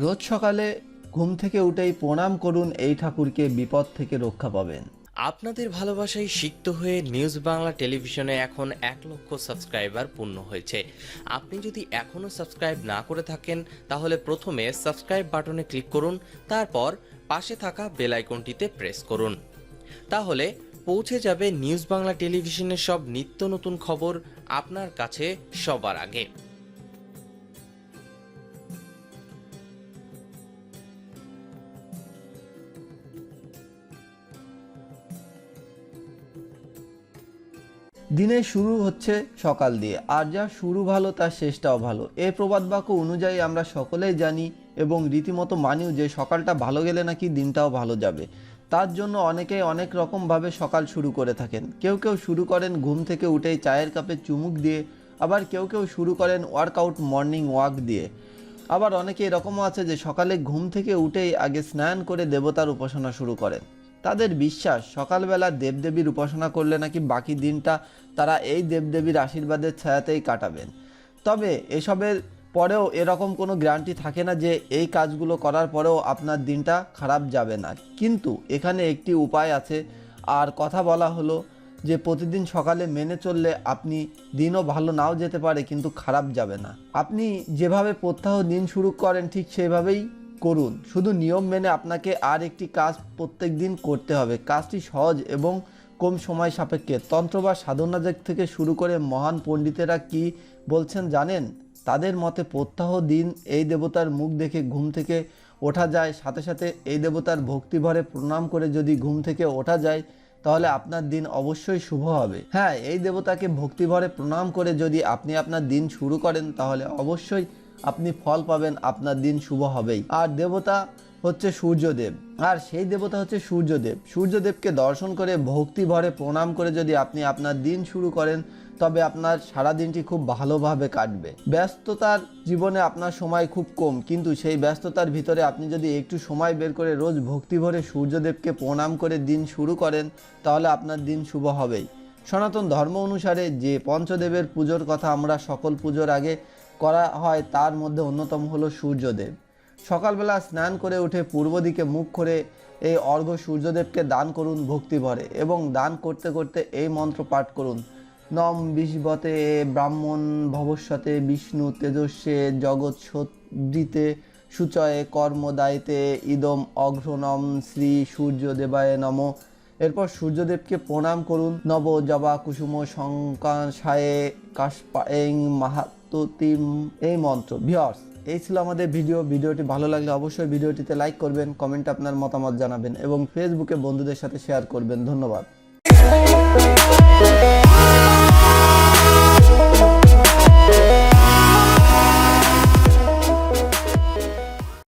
রোজ সকালে ঘুম থেকে উঠেই প্রণাম করুন, এই ঠাকুরকে বিপদ থেকে রক্ষা পাবেন। আপনাদের ভালোবাসায় সিক্ত হয়ে নিউজ বাংলা টেলিভিশনে এখন 1 লক্ষ সাবস্ক্রাইবার পূর্ণ হয়েছে। আপনি যদি এখনও সাবস্ক্রাইব না করে থাকেন তাহলে প্রথমে সাবস্ক্রাইব বাটনে ক্লিক করুন, তারপর পাশে থাকা বেল আইকনটিতে প্রেস করুন। তাহলে পৌঁছে যাবে নিউজ বাংলা টেলিভিশনের সব নিত্য নতুন খবর আপনার কাছে সবার আগে। দিনের শুরু হচ্ছে সকাল দিয়ে, আর যা শুরু ভালো তার শেষটাও ভালো। এই প্রবাদ বাক্য অনুযায়ী আমরা সকলেই জানি এবং রীতিমতো মানিও যে সকালটা ভালো গেলে নাকি দিনটাও ভালো যাবে। তার জন্য অনেকেই অনেক রকমভাবে সকাল শুরু করে থাকেন। কেউ কেউ শুরু করেন ঘুম থেকে উঠেই চায়ের কাপে চুমুক দিয়ে, আবার কেউ কেউ শুরু করেন ওয়ার্কআউট মর্নিং ওয়াক দিয়ে। আবার অনেকে এরকমও আছে যে সকালে ঘুম থেকে উঠেই আগে স্নান করে দেবতার উপাসনা শুরু করেন। তাদের বিশ্বাস সকালবেলা দেবদেবীর উপাসনা করলে নাকি বাকি দিনটা তারা এই দেবদেবীর আশীর্বাদের ছায়াতেই কাটাবেন। তবে এসবের পরেও এরকম কোনো গ্যারান্টি থাকে না যে এই কাজগুলো করার পরেও আপনার দিনটা খারাপ যাবে না। কিন্তু এখানে একটি উপায় আছে, আর কথা বলা হলো যে প্রতিদিন সকালে মেনে চললে আপনি দিনও ভালো নাও যেতে পারে কিন্তু খারাপ যাবে না। আপনি যেভাবে প্রত্যহ দিন শুরু করেন ঠিক সেভাবেই করুন, শুধু নিয়ম মেনে আপনাকে আর একটি কাজ প্রত্যেক দিন করতে হবে। কাজটি সহজ এবং কম সময় সাপেক্ষে। তন্ত্র বা সাধনা থেকে শুরু করে মহান পণ্ডিতেরা কি বলছেন জানেন? তাদের মতে প্রত্যহ দিন এই দেবতার মুখ দেখে ঘুম থেকে ওঠা যায়, সাথে সাথে এই দেবতার ভক্তিভরে প্রণাম করে যদি ঘুম থেকে ওঠা যায় তাহলে আপনার দিন অবশ্যই শুভ হবে। হ্যাঁ, এই দেবতাকে ভক্তিভরে প্রণাম করে যদি আপনি আপনার দিন শুরু করেন তাহলে অবশ্যই আপনি ফল পাবেন, আপনার দিন শুভ হবেই। আর দেবতা হচ্ছে সূর্যদেব, আর সেই দেবতা হচ্ছে সূর্যদেব। সূর্যদেবকে দর্শন করে ভক্তি ভরে প্রণাম করে যদি আপনি আপনার দিন শুরু করেন তবে আপনার সারা দিনটি খুব ভালোভাবে কাটবে। ব্যস্ততার জীবনে আপনার সময় খুব কম, কিন্তু সেই ব্যস্ততার ভিতরে আপনি যদি একটু সময় বের করে রোজ ভক্তি ভরে সূর্যদেবকে প্রণাম করে দিন শুরু করেন তাহলে আপনার দিন শুভ হবেই। সনাতন ধর্ম অনুসারে যে পঞ্চদেবের পুজোর কথা আমরা সকল পুজোর আগে করা হয় তার মধ্যে অন্যতম হলো সূর্যদেব। সকালবেলা স্নান করে উঠে পূর্ব দিকে মুখ করে এই অর্ঘ্য সূর্যদেবকে দান করুন ভক্তি ভরে, এবং দান করতে করতে এই মন্ত্র পাঠ করুন। নম বিশ্বতে ব্রাহ্মণ ভবস্বতে বিষ্ণু তেজস্বে জগৎ সদ্রিতে সুচয়ে কর্মদায়িতে ইদম অঘ্রনম শ্রী সূর্যদেবায় নম। এরপর সূর্যদেবকে প্রণাম করুন। নব জবা কুসুম সংকাশায়ে কাশপায়েং মাহাত্তিম, এই মন্ত্র। ভিউয়ার্স, এই ছিল আমাদের ভিডিওটি ভালো লাগলে অবশ্যই ভিডিওটিতে লাইক করবেন, কমেন্টে আপনার মতামত জানাবেন এবং ফেসবুকে বন্ধুদের সাথে শেয়ার করবেন। ধন্যবাদ।